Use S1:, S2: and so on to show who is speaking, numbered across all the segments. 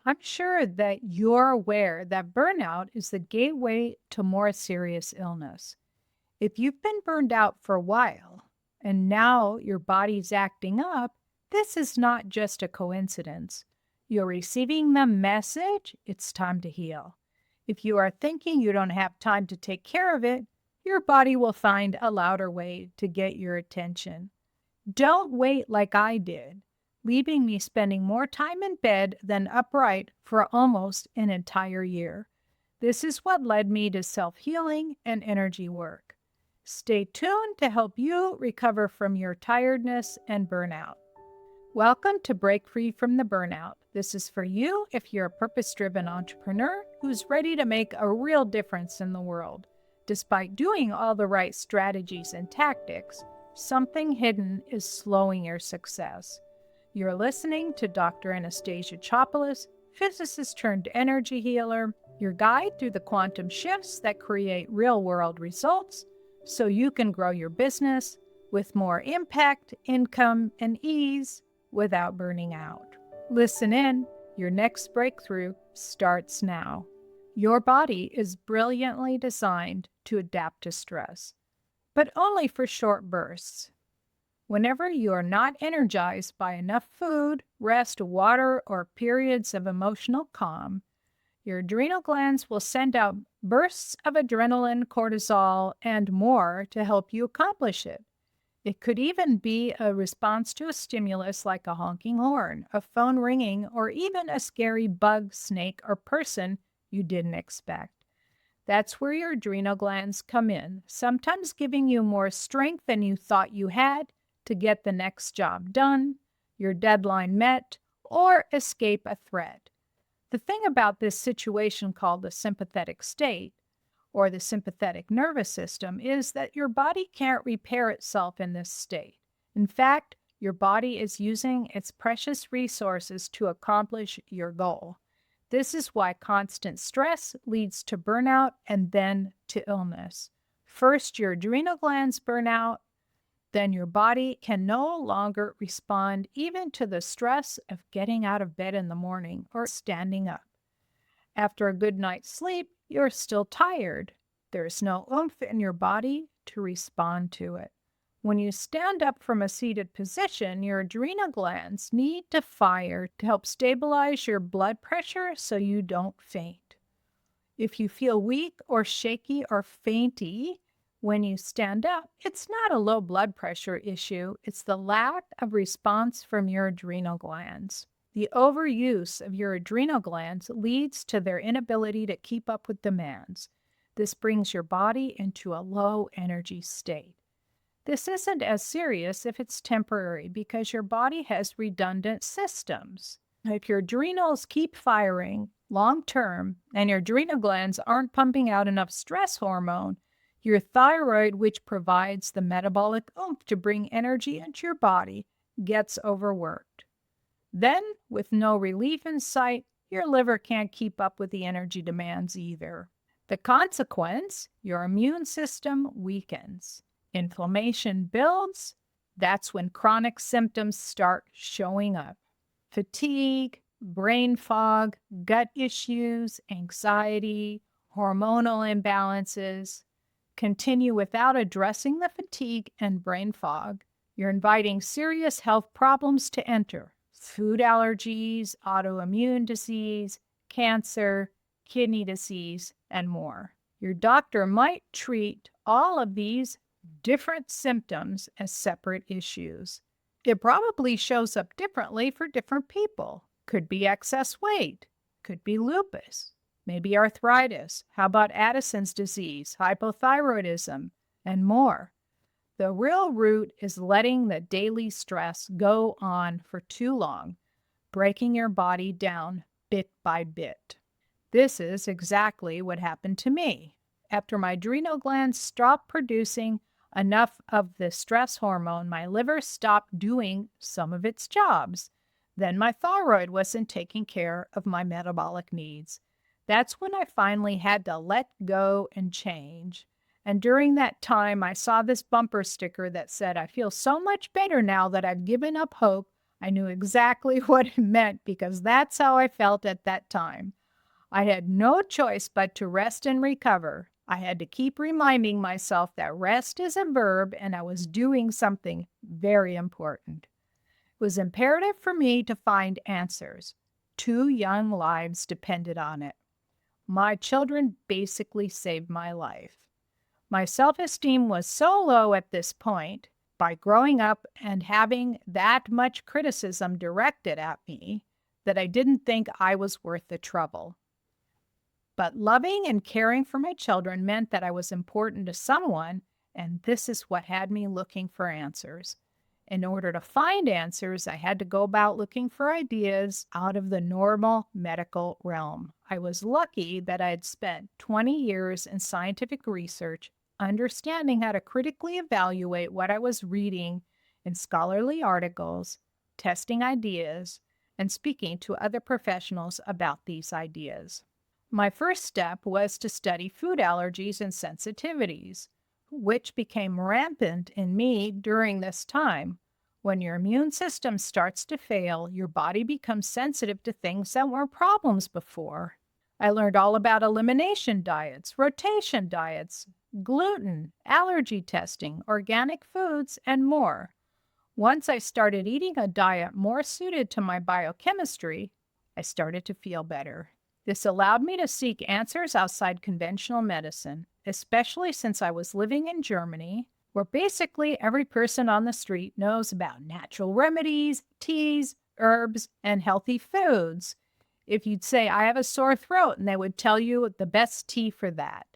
S1: I'm sure that you're aware that burnout is the gateway to more serious illness. If you've been burned out for a while and now your body's acting up, this is not just a coincidence. You're receiving the message it's time to heal. If you are thinking you don't have time to take care of it, your body will find a louder way to get your attention. Don't wait like I did, leaving me spending more time in bed than upright for almost an entire year. This is what led me to self healing and energy work. Stay tuned to help you recover from your tiredness and burnout. Welcome to Break Free from the Burnout. This is for you if you're a purpose driven entrepreneur who's ready to make a real difference in the world. Despite doing all the right strategies and tactics, something hidden is slowing your success. You're listening to Dr. Anastasia Chopelas, physicist turned energy healer, your guide through the quantum shifts that create real world results so you can grow your business with more impact, income, and ease without burning out. Listen in, your next breakthrough starts now. Your body is brilliantly designed to adapt to stress, but only for short bursts. Whenever you are not energized by enough food, rest, water, or periods of emotional calm, your adrenal glands will send out bursts of adrenaline, cortisol, and more to help you accomplish it. It could even be a response to a stimulus like a honking horn, a phone ringing, or even a scary bug, snake, or person you didn't expect. That's where your adrenal glands come in, sometimes giving you more strength than you thought you had to get the next job done, your deadline met, or escape a threat. The thing about this situation called the sympathetic state, or the sympathetic nervous system, is that your body can't repair itself in this state. In fact, your body is using its precious resources to accomplish your goal. This is why constant stress leads to burnout and then to illness. First, your adrenal glands burn out, then your body can no longer respond even to the stress of getting out of bed in the morning or standing up. After a good night's sleep, you're still tired. There's no oomph in your body to respond to it. When you stand up from a seated position, your adrenal glands need to fire to help stabilize your blood pressure so you don't faint. If you feel weak or shaky or fainty when you stand up, it's not a low blood pressure issue, it's the lack of response from your adrenal glands. The overuse of your adrenal glands leads to their inability to keep up with demands. This brings your body into a low energy state. This isn't as serious if it's temporary because your body has redundant systems. If your adrenals keep firing long term and your adrenal glands aren't pumping out enough stress hormone, your thyroid, which provides the metabolic oomph to bring energy into your body, gets overworked. Then, with no relief in sight, your liver can't keep up with the energy demands either. The consequence, your immune system weakens. Inflammation builds. That's when chronic symptoms start showing up. Fatigue, brain fog, gut issues, anxiety, hormonal imbalances. Continue without addressing the fatigue and brain fog. You're inviting serious health problems to enter. Food allergies, autoimmune disease, cancer, kidney disease, and more. Your doctor might treat all of these different symptoms as separate issues. It probably shows up differently for different people. Could be excess weight, could be lupus, maybe arthritis. How about Addison's disease, hypothyroidism, and more? The real root is letting the daily stress go on for too long, breaking your body down bit by bit. This is exactly what happened to me. After my adrenal glands stopped producing enough of the stress hormone, my liver stopped doing some of its jobs. Then my thyroid wasn't taking care of my metabolic needs. That's when I finally had to let go and change. And during that time, I saw this bumper sticker that said, "I feel so much better now that I've given up hope. I knew exactly what it meant because that's how I felt at that time. I had no choice but to rest and recover. I had to keep reminding myself that rest is a verb and I was doing something very important. It was imperative for me to find answers. 2 young lives depended on it. My children basically saved my life. My self esteem was so low at this point, by growing up and having that much criticism directed at me, that I didn't think I was worth the trouble. But loving and caring for my children meant that I was important to someone, and this is what had me looking for answers. In order to find answers, I had to go about looking for ideas out of the normal medical realm. I was lucky that I had spent 20 years in scientific research, understanding how to critically evaluate what I was reading in scholarly articles, testing ideas, and speaking to other professionals about these ideas. My first step was to study food allergies and sensitivities, which became rampant in me during this time. When your immune system starts to fail, your body becomes sensitive to things that were problems before. I learned all about elimination diets, rotation diets, gluten, allergy testing, organic foods, and more. Once I started eating a diet more suited to my biochemistry, I started to feel better. This allowed me to seek answers outside conventional medicine, especially since I was living in Germany, where basically every person on the street knows about natural remedies, teas, herbs, and healthy foods. If you'd say, I have a sore throat, and they would tell you the best tea for that.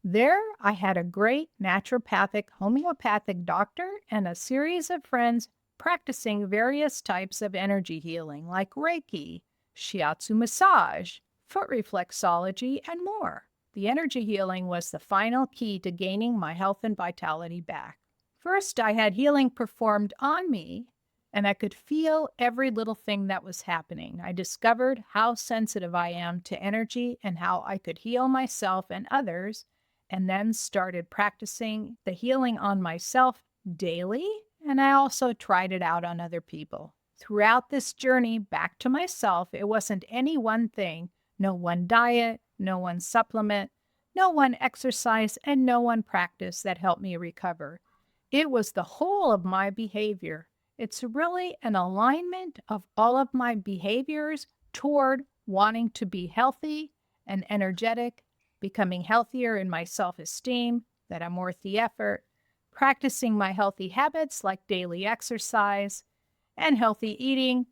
S1: There, I had a great naturopathic homeopathic doctor and a series of friends practicing various types of energy healing like Reiki, shiatsu massage, foot reflexology, and more. The energy healing was the final key to gaining my health and vitality back. First, I had healing performed on me, and I could feel every little thing that was happening. I discovered how sensitive I am to energy and how I could heal myself and others, and then started practicing the healing on myself daily, and I also tried it out on other people. Throughout this journey back to myself, it wasn't any one thing, no one diet, no one supplement, no one exercise, and no one practice that helped me recover. It was the whole of my behavior. It's really an alignment of all of my behaviors toward wanting to be healthy and energetic, becoming healthier in my self-esteem, that I'm worth the effort, practicing my healthy habits like daily exercise and healthy eating,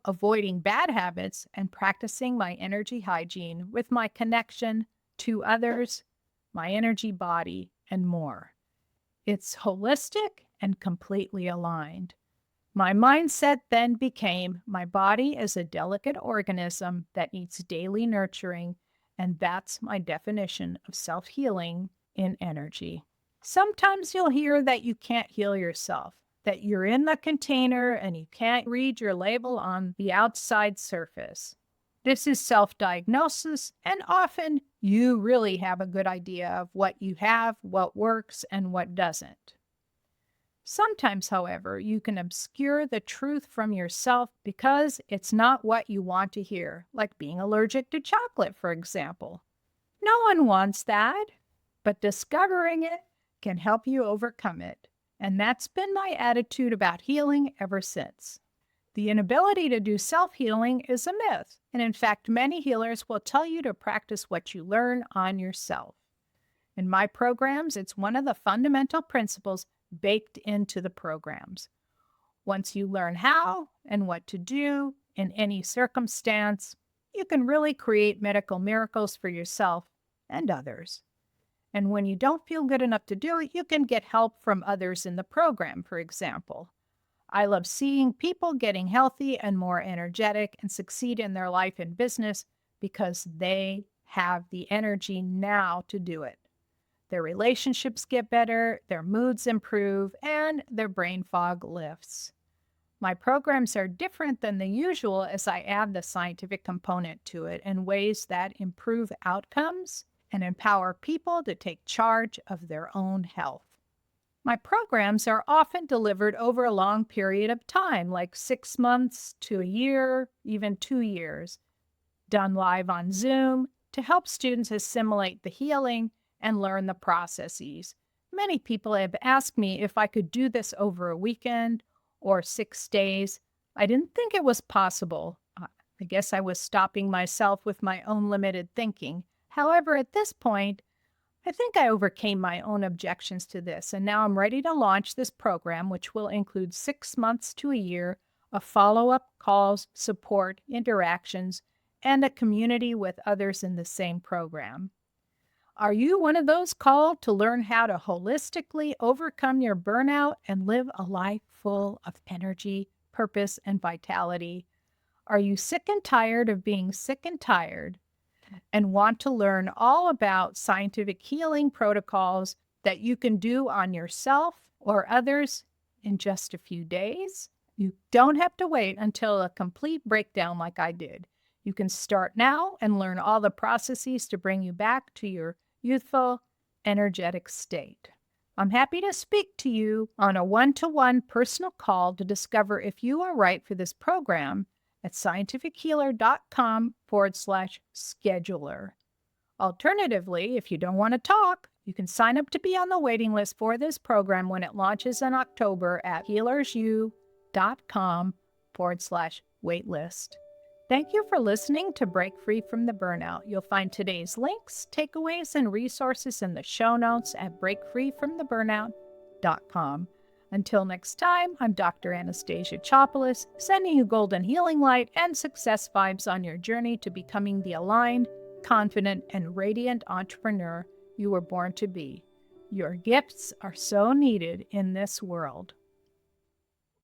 S1: avoiding bad habits, and practicing my energy hygiene with my connection to others, my energy body, and more. It's holistic and completely aligned. My mindset then became my body is a delicate organism that needs daily nurturing, and that's my definition of self-healing in energy. Sometimes you'll hear that you can't heal yourself, that you're in the container and you can't read your label on the outside surface. This is self-diagnosis, and often you really have a good idea of what you have, what works, and what doesn't. Sometimes, however, you can obscure the truth from yourself because it's not what you want to hear, like being allergic to chocolate, for example. No one wants that, but discovering it can help you overcome it. And that's been my attitude about healing ever since. The inability to do self-healing is a myth, and in fact, many healers will tell you to practice what you learn on yourself. In my programs, it's one of the fundamental principles baked into the programs. Once you learn how and what to do in any circumstance, you can really create medical miracles for yourself and others. And when you don't feel good enough to do it, you can get help from others in the program, for example. I love seeing people getting healthy and more energetic and succeed in their life and business because they have the energy now to do it. Their relationships get better, their moods improve, and their brain fog lifts. My programs are different than the usual as I add the scientific component to it in ways that improve outcomes and empower people to take charge of their own health. My programs are often delivered over a long period of time, like 6 months to a year, even 2 years, done live on Zoom to help students assimilate the healing and learn the processes. Many people have asked me if I could do this over a weekend or 6 days. I didn't think it was possible. I guess I was stopping myself with my own limited thinking. However, at this point, I think I overcame my own objections to this, and now I'm ready to launch this program, which will include 6 months to a year of follow up calls, support, interactions, and a community with others in the same program. Are you one of those called to learn how to holistically overcome your burnout and live a life full of energy, purpose, and vitality? Are you sick and tired of being sick and tired and want to learn all about scientific healing protocols that you can do on yourself or others in just a few days? You don't have to wait until a complete breakdown like I did. You can start now and learn all the processes to bring you back to your youthful, energetic state. I'm happy to speak to you on a one-to-one personal call to discover if you are right for this program at scientifichealer.com/scheduler. Alternatively, if you don't want to talk, you can sign up to be on the waiting list for this program when it launches in October at healersu.com/waitlist. Thank you for listening to Break Free from the Burnout. You'll find today's links, takeaways, and resources in the show notes at breakfreefromtheburnout.com. Until next time, I'm Dr. Anastasia Chopelas, sending you golden healing light and success vibes on your journey to becoming the aligned, confident, and radiant entrepreneur you were born to be. Your gifts are so needed in this world.